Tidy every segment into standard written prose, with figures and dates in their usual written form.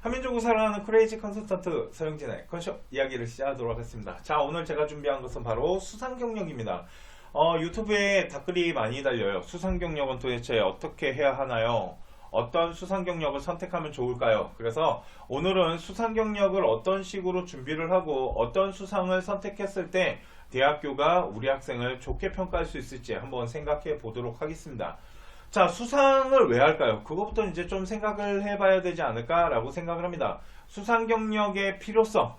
한민족을 사랑하는 크레이지 컨설턴트 서영진의 컨숍 이야기를 시작하도록 하겠습니다. 자, 오늘 제가 준비한 것은 바로 수상 경력입니다. 유튜브에 댓글이 많이 달려요. 수상 경력은 도대체 어떻게 해야 하나요? 어떤 수상 경력을 선택하면 좋을까요? 그래서 오늘은 수상 경력을 어떤 식으로 준비를 하고 어떤 수상을 선택했을 때 대학교가 우리 학생을 좋게 평가할 수 있을지 한번 생각해 보도록 하겠습니다. 자, 수상을 왜 할까요? 그것부터 이제 좀 생각을 해봐야 되지 않을까라고 생각을 합니다. 수상 경력의 필요성.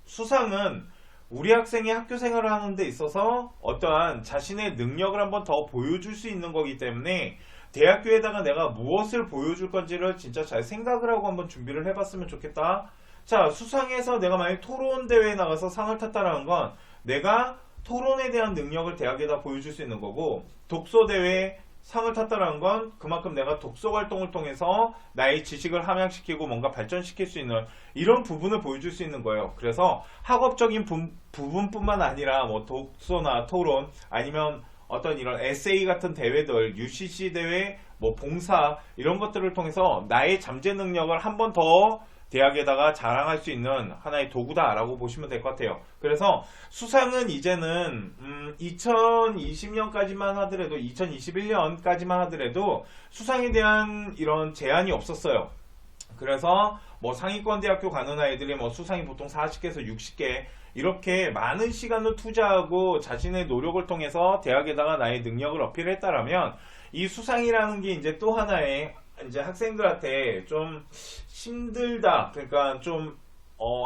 수상은 우리 학생이 학교 생활을 하는 데 있어서 어떠한 자신의 능력을 한번 더 보여줄 수 있는 거기 때문에 대학교에다가 내가 무엇을 보여줄 건지를 진짜 잘 생각을 하고 한번 준비를 해봤으면 좋겠다. 자, 수상에서 내가 만약 토론 대회에 나가서 상을 탔다라는 건 내가 토론에 대한 능력을 대학에다 보여줄 수 있는 거고, 독서 대회에 상을 탔다라는 건 그만큼 내가 독서 활동을 통해서 나의 지식을 함양시키고 뭔가 발전시킬 수 있는 이런 부분을 보여줄 수 있는 거예요. 그래서 학업적인 부분뿐만 아니라 뭐 독서나 토론 아니면 어떤 이런 에세이 같은 대회들, UCC 대회, 뭐 봉사 이런 것들을 통해서 나의 잠재 능력을 한 번 더 대학에다가 자랑할 수 있는 하나의 도구다라고 보시면 될 것 같아요. 그래서 수상은 이제는 2020년까지만 하더라도 2021년까지만 하더라도 수상에 대한 이런 제한이 없었어요. 그래서 뭐 상위권 대학교 가는 아이들이 뭐 수상이 보통 40개에서 60개 이렇게 많은 시간을 투자하고 자신의 노력을 통해서 대학에다가 나의 능력을 어필했다라면 이 수상이라는 게 이제 또 하나의 이제 학생들한테 좀 힘들다. 그러니까 좀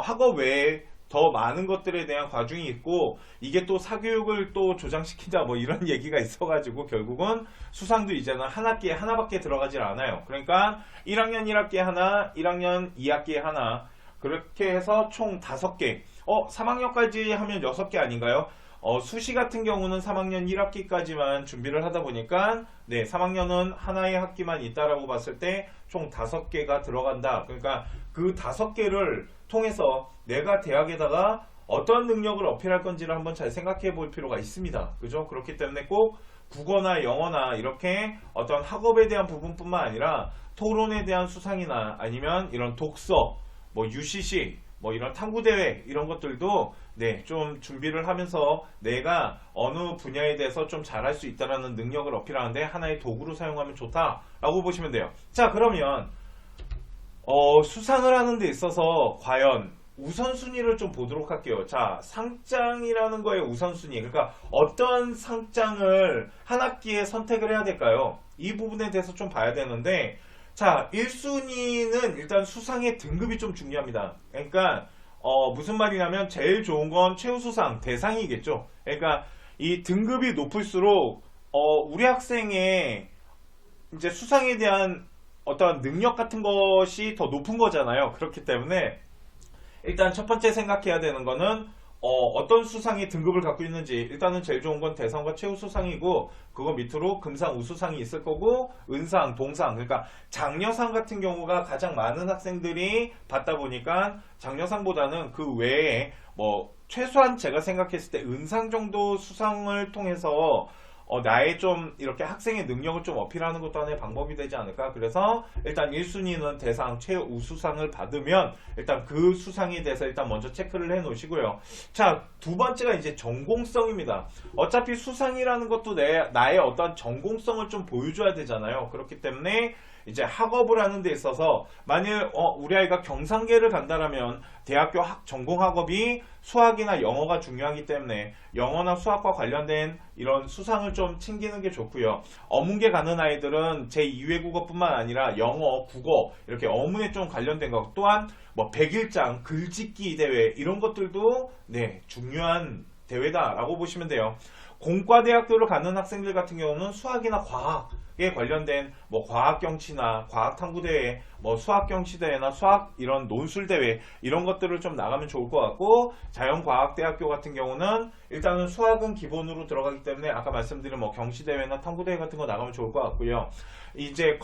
학업 외에 더 많은 것들에 대한 과중이 있고 이게 또 사교육을 또 조장시킨다 뭐 이런 얘기가 있어가지고 결국은 수상도 이제는 한 학기에 하나밖에 들어가질 않아요. 그러니까 1학년 1학기에 하나, 1학년 2학기에 하나 그렇게 해서 총 5개 3학년까지 하면 6개 아닌가요? 수시 같은 경우는 3학년 1학기까지만 준비를 하다 보니까 3학년은 하나의 학기만 있다라고 봤을 때 총 5개가 들어간다. 그러니까 그 5개를 통해서 내가 대학에다가 어떤 능력을 어필할 건지를 한번 잘 생각해 볼 필요가 있습니다. 그죠? 그렇기 때문에 꼭 국어나 영어나 이렇게 어떤 학업에 대한 부분뿐만 아니라 토론에 대한 수상이나 아니면 이런 독서, 뭐 UCC 뭐 이런 탐구대회 이런 것들도 좀 준비를 하면서 내가 어느 분야에 대해서 좀 잘할 수 있다는 능력을 어필하는데 하나의 도구로 사용하면 좋다라고 보시면 돼요. 자, 그러면 수상을 하는 데 있어서 과연 우선순위를 좀 보도록 할게요. 자, 상장이라는 거의 우선순위, 그러니까 어떤 상장을 한 학기에 선택을 해야 될까요? 이 부분에 대해서 좀 봐야 되는데, 자, 1순위는 일단 수상의 등급이 좀 중요합니다. 그러니까 무슨 말이냐면 제일 좋은 건 최우수상, 대상이겠죠. 그러니까 이 등급이 높을수록 우리 학생의 이제 수상에 대한 어떤 능력 같은 것이 더 높은 거잖아요. 그렇기 때문에 일단 첫 번째 생각해야 되는 거는 어떤 수상의 등급을 갖고 있는지. 일단은 제일 좋은 건 대상과 최우수상이고 그거 밑으로 금상, 우수상이 있을 거고 은상, 동상, 그러니까 장려상 같은 경우가 가장 많은 학생들이 받다 보니까 장려상보다는 그 외에 뭐 최소한 제가 생각했을 때 은상 정도 수상을 통해서 나의 좀 이렇게 학생의 능력을 좀 어필하는 것도 하나의 방법이 되지 않을까. 그래서 일단 1순위는 대상 최우수상을 받으면 일단 그 수상에 대해서 일단 먼저 체크를 해 놓으시고요. 자, 두 번째가 이제 전공성입니다. 어차피 수상이라는 것도 나의 어떤 전공성을 좀 보여줘야 되잖아요. 그렇기 때문에 이제 학업을 하는 데 있어서 만일 우리 아이가 경상계를 간다라면 대학교 전공 학업이 수학이나 영어가 중요하기 때문에 영어나 수학과 관련된 이런 수상을 좀 챙기는 게 좋고요. 어문계 가는 아이들은 제2외국어뿐만 아니라 영어, 국어 이렇게 어문에 좀 관련된 것 또한 뭐 백일장, 글짓기 대회 이런 것들도 중요한 대회다라고 보시면 돼요. 공과대학교를 가는 학생들 같은 경우는 수학이나 과학에 관련된 뭐 과학경치나 과학탐구대회, 뭐 수학경치대회나 수학 이런 논술대회 이런 것들을 좀 나가면 좋을 것 같고, 자연과학대학교 같은 경우는 일단은 수학은 기본으로 들어가기 때문에 아까 말씀드린 뭐 경시대회나 탐구대회 같은 거 나가면 좋을 것 같고요. 이제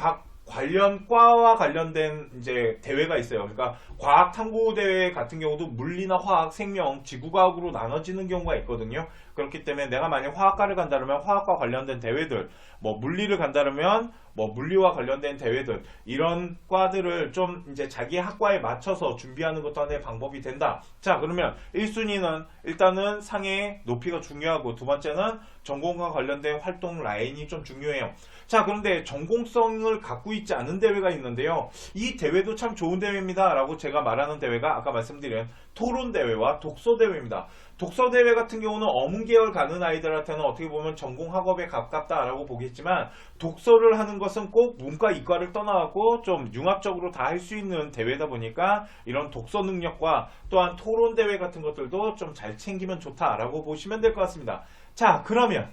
관련 과와 관련된 이제 대회가 있어요. 그러니까 과학 탐구 대회 같은 경우도 물리나 화학, 생명, 지구과학으로 나눠지는 경우가 있거든요. 그렇기 때문에 내가 만약 화학과를 간다면 화학과 관련된 대회들, 뭐 물리를 간다면 뭐 물리와 관련된 대회들, 이런 과들을 좀 이제 자기 학과에 맞춰서 준비하는 것도 하나의 방법이 된다. 자, 그러면 1순위는 일단은 상의 높이가 중요하고, 두 번째는 전공과 관련된 활동 라인이 좀 중요해요. 자, 그런데 전공성을 갖고 있지 않은 대회가 있는데요. 이 대회도 참 좋은 대회입니다 라고 제가 말하는 대회가 아까 말씀드린 토론대회와 독서대회입니다. 독서대회 같은 경우는 어문계열 가는 아이들한테는 어떻게 보면 전공학업에 가깝다라고 보겠지만, 독서를 하는 것은 꼭 문과 이과를 떠나고 좀 융합적으로 다 할 수 있는 대회다 보니까 이런 독서 능력과 또한 토론대회 같은 것들도 좀 잘 챙기면 좋다라고 보시면 될 것 같습니다. 자, 그러면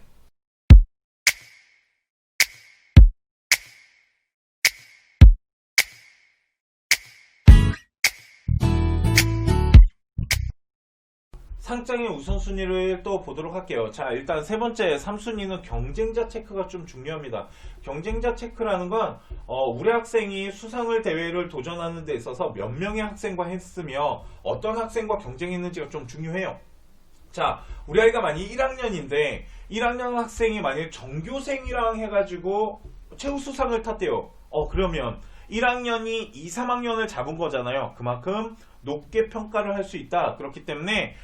상장의 우선순위를 또 보도록 할게요. 자, 일단 세 번째 3순위는 경쟁자 체크가 좀 중요합니다. 경쟁자 체크라는 건 우리 학생이 수상을 대회를 도전하는 데 있어서 몇 명의 학생과 했으며 어떤 학생과 경쟁했는지가 좀 중요해요. 자, 우리 아이가 만약 1학년인데 1학년 학생이 만약 전교생이랑 해가지고 최우수상을 탔대요. 그러면 1학년이 2, 3학년을 잡은 거잖아요. 그만큼 높게 평가를 할 수 있다. 그렇기 때문에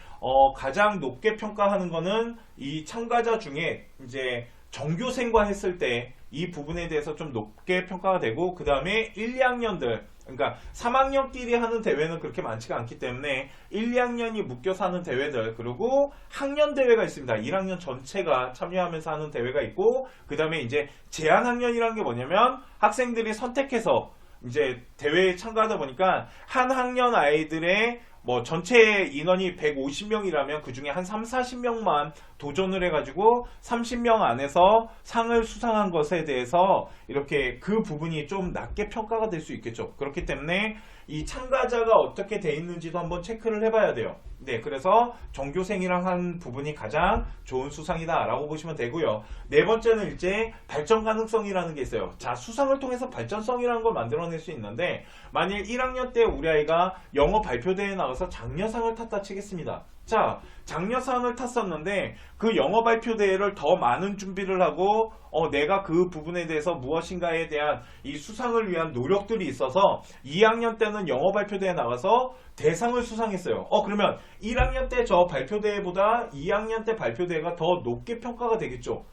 가장 높게 평가하는 거는 이 참가자 중에 이제 전교생과 했을 때 이 부분에 대해서 좀 높게 평가가 되고, 그 다음에 1, 2학년들, 그러니까 3학년끼리 하는 대회는 그렇게 많지가 않기 때문에 1, 2학년이 묶여서 하는 대회들, 그리고 학년 대회가 있습니다. 1학년 전체가 참여하면서 하는 대회가 있고, 그 다음에 이제 제한학년이라는 게 뭐냐면 학생들이 선택해서 이제 대회에 참가하다 보니까 한 학년 아이들의 뭐 전체 인원이 150명이라면 그 중에 한 3, 40명만 도전을 해가지고 30명 안에서 상을 수상한 것에 대해서 이렇게 그 부분이 좀 낮게 평가가 될 수 있겠죠. 그렇기 때문에 이 참가자가 어떻게 돼 있는지도 한번 체크를 해봐야 돼요. 네, 그래서 전교생이랑 한 부분이 가장 좋은 수상이다 라고 보시면 되고요. 네 번째는 이제 발전 가능성이라는 게 있어요. 자, 수상을 통해서 발전성이라는 걸 만들어낼 수 있는데, 만일 1학년 때 우리 아이가 영어 발표대회에 나가서 장려상을 탔다 치겠습니다. 자, 장려상을 탔었는데 그 영어 발표 대회를 더 많은 준비를 하고 내가 그 부분에 대해서 무엇인가에 대한 이 수상을 위한 노력들이 있어서 2학년 때는 영어 발표 대회에 나가서 대상을 수상했어요. 그러면 1학년 때 저 발표 대회보다 2학년 때 발표 대회가 더 높게 평가가 되겠죠.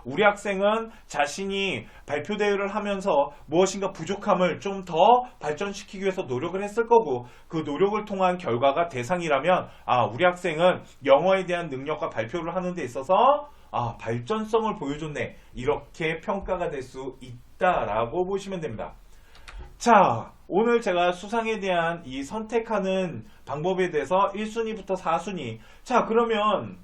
우리 학생은 자신이 발표 대회를 하면서 무엇인가 부족함을 좀 더 발전시키기 위해서 노력을 했을 거고, 그 노력을 통한 결과가 대상이라면 우리 학생은 영어에 대한 능력과 발표를 하는 데 있어서 발전성을 보여줬네, 이렇게 평가가 될 수 있다라고 보시면 됩니다. 자, 오늘 제가 수상에 대한 이 선택하는 방법에 대해서 1순위부터 4순위. 자, 그러면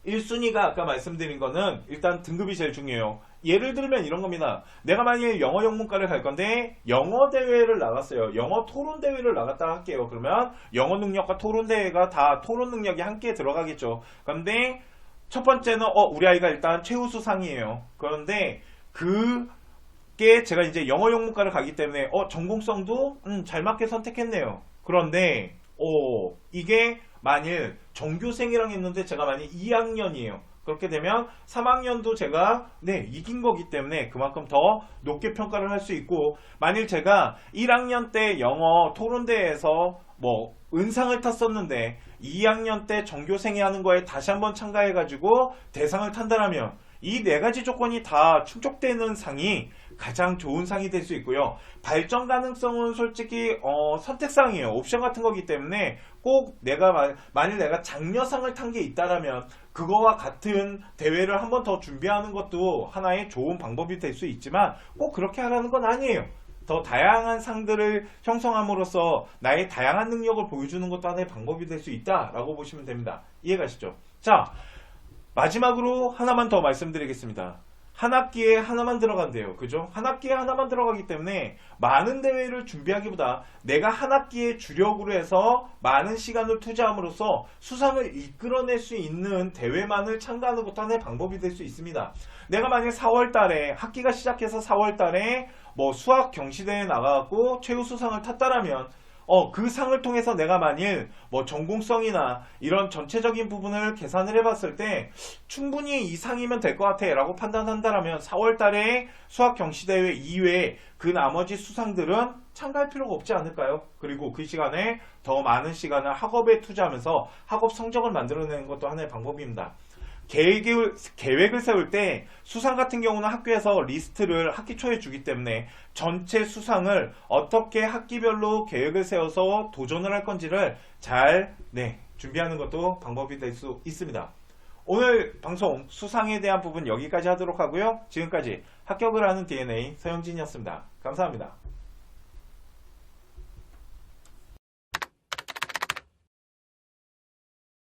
1순위가 아까 말씀드린 거는 일단 등급이 제일 중요해요. 예를 들면 이런 겁니다. 내가 만약에 영어 영문과를 갈 건데 영어 대회를 나갔어요. 영어 토론 대회를 나갔다 할게요. 그러면 영어 능력과 토론 대회가 다 토론 능력이 함께 들어가겠죠. 그런데 첫 번째는 우리 아이가 일단 최우수상이에요. 그런데 그게 제가 이제 영어 영문과를 가기 때문에 전공성도 잘 맞게 선택했네요. 그런데 이게 만일 전교생이랑 했는데 제가 만일 2학년이에요. 그렇게 되면 3학년도 제가 이긴 거기 때문에 그만큼 더 높게 평가를 할 수 있고, 만일 제가 1학년 때 영어 토론대회에서 뭐 은상을 탔었는데 2학년 때 전교생이 하는 거에 다시 한번 참가해가지고 대상을 탄다라면 이 네 가지 조건이 다 충족되는 상이 가장 좋은 상이 될 수 있고요. 발전 가능성은 솔직히 선택상이에요. 옵션 같은 거기 때문에 꼭 만일 내가 장려상을 탄 게 있다라면 그거와 같은 대회를 한 번 더 준비하는 것도 하나의 좋은 방법이 될 수 있지만 꼭 그렇게 하라는 건 아니에요. 더 다양한 상들을 형성함으로써 나의 다양한 능력을 보여주는 것도 하나의 방법이 될 수 있다라고 보시면 됩니다. 이해가시죠? 자, 마지막으로 하나만 더 말씀드리겠습니다. 한 학기에 하나만 들어간대요. 그죠? 한 학기에 하나만 들어가기 때문에 많은 대회를 준비하기보다 내가 한 학기에 주력으로 해서 많은 시간을 투자함으로써 수상을 이끌어낼 수 있는 대회만을 참가하는 것도 하나의 방법이 될 수 있습니다. 내가 만약 4월 달에 학기가 시작해서 4월 달에 뭐 수학 경시대회에 나가고 최우수상을 탔다라면 그 상을 통해서 내가 만일 뭐 전공성이나 이런 전체적인 부분을 계산을 해봤을 때 충분히 이 상이면 될 것 같아 라고 판단한다라면 4월 달에 수학 경시대회 이외에 그 나머지 수상들은 참가할 필요가 없지 않을까요? 그리고 그 시간에 더 많은 시간을 학업에 투자하면서 학업 성적을 만들어내는 것도 하나의 방법입니다. 계획을 세울 때 수상 같은 경우는 학교에서 리스트를 학기 초에 주기 때문에 전체 수상을 어떻게 학기별로 계획을 세워서 도전을 할 건지를 잘 준비하는 것도 방법이 될 수 있습니다. 오늘 방송 수상에 대한 부분 여기까지 하도록 하고요. 지금까지 합격을 하는 DNA 서영진이었습니다. 감사합니다.